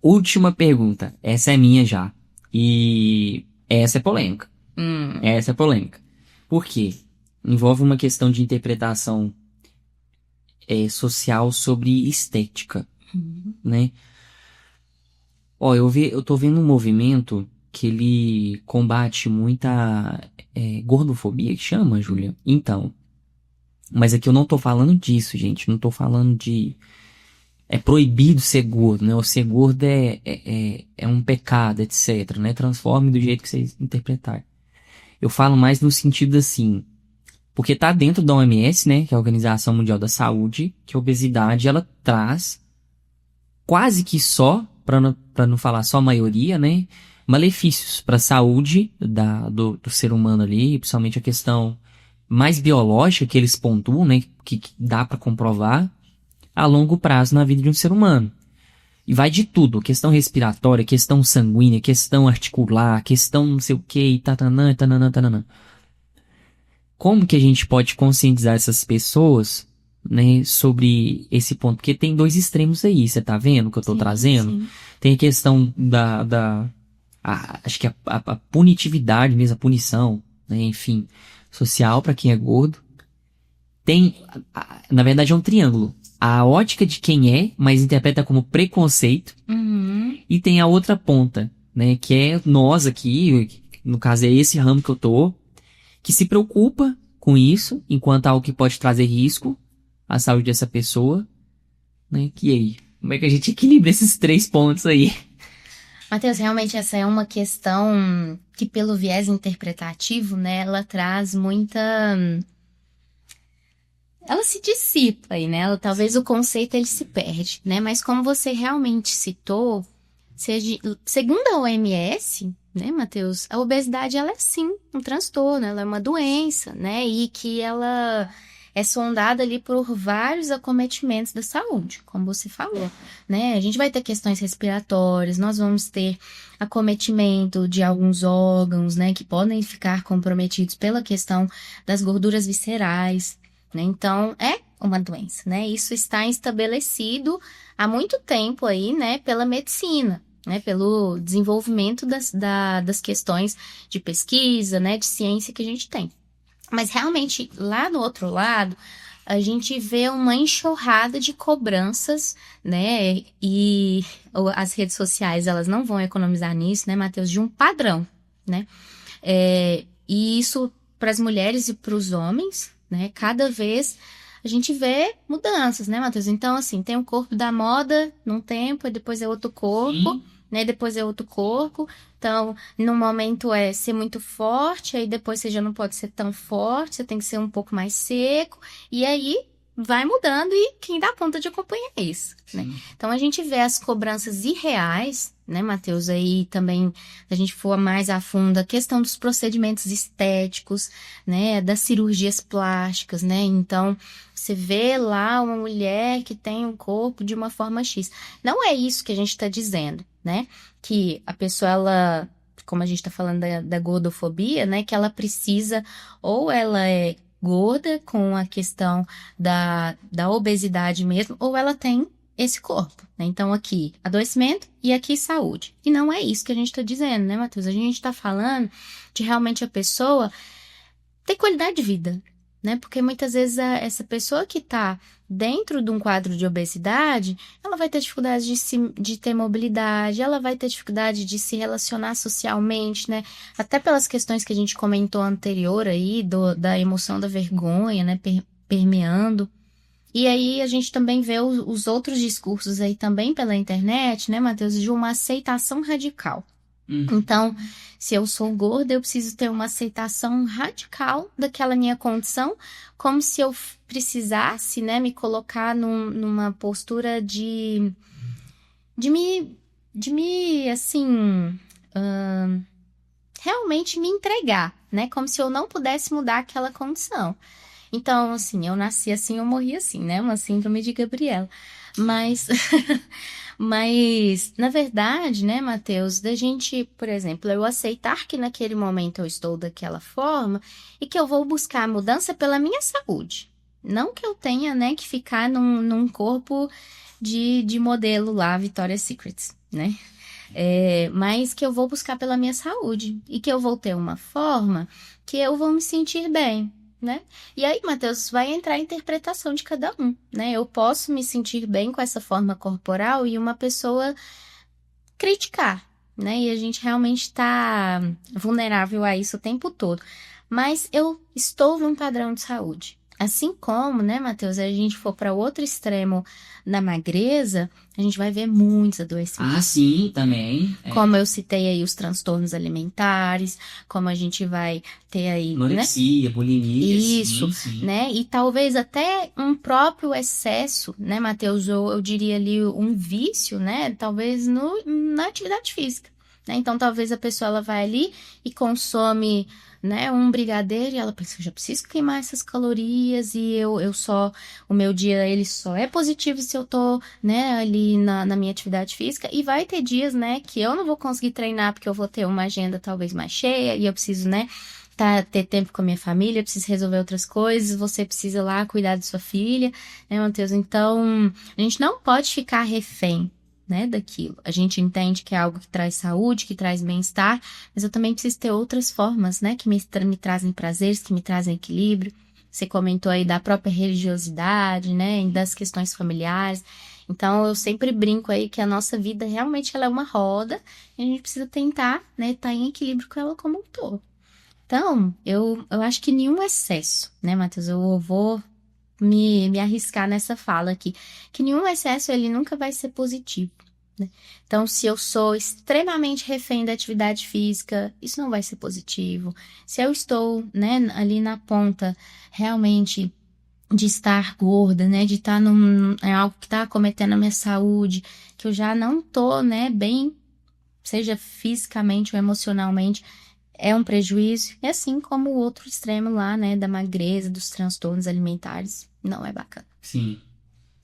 Última pergunta. Essa é minha já. E essa é polêmica. Essa é polêmica. Por quê? Envolve uma questão de interpretação social sobre estética, né? Ó, eu tô vendo um movimento que ele combate muita gordofobia, que chama, Júlia? Então, mas aqui eu não tô falando disso, gente. Não tô falando de... É proibido ser gordo, né? O ser gordo é um pecado, etc, né? Transforme do jeito que vocês interpretarem. Eu falo mais no sentido assim... Porque tá dentro da OMS, né? Que é a Organização Mundial da Saúde, que a obesidade, ela traz quase que só, para não falar só a maioria, né? Malefícios para a saúde do ser humano ali, principalmente a questão mais biológica que eles pontuam, né? Que dá para comprovar a longo prazo na vida de um ser humano. E vai de tudo, questão respiratória, questão sanguínea, questão articular, questão não sei o que, e tatanã, tananã, tananã. Como que a gente pode conscientizar essas pessoas, né, sobre esse ponto? Porque tem dois extremos aí, você tá vendo o que eu tô trazendo? Sim. Tem a questão acho que a punitividade mesmo, a punição, né, enfim, social para quem é gordo. Tem, na verdade é um triângulo. A ótica de quem é, mas interpreta como preconceito. E tem a outra ponta, né, que é nós aqui, no caso é esse ramo que eu tô, que se preocupa com isso, enquanto algo que pode trazer risco à saúde dessa pessoa, né? Que aí? Como é que a gente equilibra esses três pontos aí? Matheus, realmente essa é uma questão que, pelo viés interpretativo, né, ela traz muita... Ela se dissipa aí, né? Talvez o conceito ele se perde, né? Mas como você realmente citou, segundo a OMS, né, Matheus, a obesidade ela é sim um transtorno, ela é uma doença, né? E que ela é sondada ali por vários acometimentos da saúde, como você falou, né? A gente vai ter questões respiratórias, nós vamos ter acometimento de alguns órgãos, né, que podem ficar comprometidos pela questão das gorduras viscerais, né? Então, é uma doença, né? Isso está estabelecido há muito tempo aí, né, pela medicina, né, pelo desenvolvimento das questões de pesquisa, né, de ciência que a gente tem. Mas realmente, lá no outro lado, a gente vê uma enxurrada de cobranças, né, e as redes sociais, elas não vão economizar nisso, né, Matheus, de um padrão, né, e isso para as mulheres e para os homens, né, cada vez a gente vê mudanças, né, Matheus? Então, assim, tem o corpo da moda num tempo, e depois é outro corpo, né, depois é outro corpo. Então, no momento é ser muito forte, aí depois você já não pode ser tão forte, você tem que ser um pouco mais seco, e aí vai mudando e quem dá conta de acompanhar isso, né? Então, a gente vê as cobranças irreais, né, Matheus? Aí também, se a gente for mais a fundo, a questão dos procedimentos estéticos, né, das cirurgias plásticas, né? Então, você vê lá uma mulher que tem um corpo de uma forma X. Não é isso que a gente está dizendo, né? Que a pessoa, ela, como a gente está falando da gordofobia, né? Que ela precisa, ou ela é gorda com a questão da obesidade mesmo, ou ela tem esse corpo, né? Então, aqui, adoecimento e aqui, saúde. E não é isso que a gente está dizendo, né, Matheus? A gente está falando de realmente a pessoa ter qualidade de vida, né? Porque muitas vezes essa pessoa que está dentro de um quadro de obesidade, ela vai ter dificuldade de ter mobilidade, ela vai ter dificuldade de se relacionar socialmente, né? Até pelas questões que a gente comentou anterior aí, da emoção da vergonha, né? Permeando. E aí a gente também vê os outros discursos aí também pela internet, né, Matheus, de uma aceitação radical. Então, se eu sou gorda, eu preciso ter uma aceitação radical daquela minha condição, como se eu precisasse, né, me colocar numa postura assim, realmente me entregar, né, como se eu não pudesse mudar aquela condição. Então, assim, eu nasci assim, eu morri assim, né, uma síndrome de Gabriela. Mas... Mas, na verdade, né, Matheus, da gente, por exemplo, eu aceitar que naquele momento eu estou daquela forma e que eu vou buscar a mudança pela minha saúde, Não que eu tenha, né, que ficar num corpo de modelo lá, Victoria's Secret, né? Mas que eu vou buscar pela minha saúde. E que eu vou ter uma forma que eu vou me sentir bem, né? E aí, Matheus, vai entrar a interpretação de cada um, né? Eu posso me sentir bem com essa forma corporal e uma pessoa criticar, né? E a gente realmente está vulnerável a isso o tempo todo. Mas eu estou num padrão de saúde. Assim como, né, Matheus, a gente for para o outro extremo na magreza, a gente vai ver muitos adoecimentos. Ah, sim, também. Como eu citei aí os transtornos alimentares, como a gente vai ter aí, anorexia, né? bulimia, Isso, sim. né? E talvez até um próprio excesso, né, Matheus? Eu diria ali um vício, né? Talvez na atividade física, né? Então, talvez a pessoa ela vai ali e consome, né, um brigadeiro e ela pensa, eu já preciso queimar essas calorias e eu só, o meu dia ele só é positivo se eu tô, né, ali na minha atividade física, e vai ter dias, né, que eu não vou conseguir treinar porque eu vou ter uma agenda talvez mais cheia e eu preciso, né, ter tempo com a minha família, eu preciso resolver outras coisas, você precisa lá cuidar de sua filha, né, Matheus? Então, a gente não pode ficar refém, né, daquilo. A gente entende que é algo que traz saúde, que traz bem-estar, mas eu também preciso ter outras formas, né, que me trazem prazeres, que me trazem equilíbrio. Você comentou aí da própria religiosidade, né, e das questões familiares. Então, eu sempre brinco aí que a nossa vida realmente ela é uma roda e a gente precisa tentar, né, estar em equilíbrio com ela como um todo. Então, eu acho que nenhum excesso, né, Matheus? Eu vou me arriscar nessa fala aqui, que nenhum excesso ele nunca vai ser positivo, né? Então, se eu sou extremamente refém da atividade física, isso não vai ser positivo. Se eu estou, né, ali na ponta, realmente de estar gorda, né, de estar algo que está acometendo a minha saúde, que eu já não tô, né, bem, seja fisicamente ou emocionalmente, é um prejuízo, e assim como o outro extremo lá, né, da magreza, dos transtornos alimentares, não é bacana. Sim.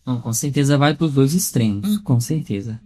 Não, com certeza vai para os dois extremos, com certeza.